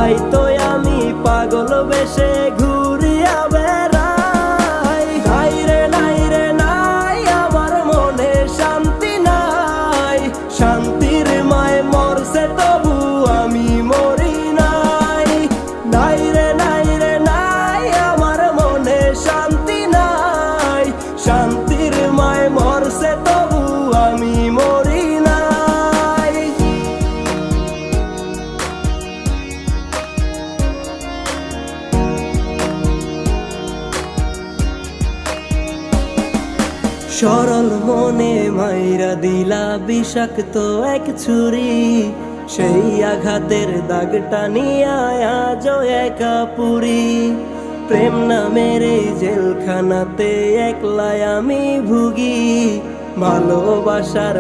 তাই তো আমি পাগল বেশে ঘুরিয়া বেড়াই। নাই রে নাই রে নাই, আমার মনে শান্তি নাই। শান্তির মায় মরছে তবু আমি মরি নাই। নাই রে নাই রে নাই, আমার মনে শান্তি নাই। শান্তির মায় মরছে তবু আমি মরি নাই। সরল মনে মাইরা দিলা বিষাক্ত এক ছুরি। সেই আঘাতের দাগটা নিয়ে আজও একা পুরি। প্রেম নামের এই জেলখানাতে একলাই আমি ভুগি। ভালোবাসার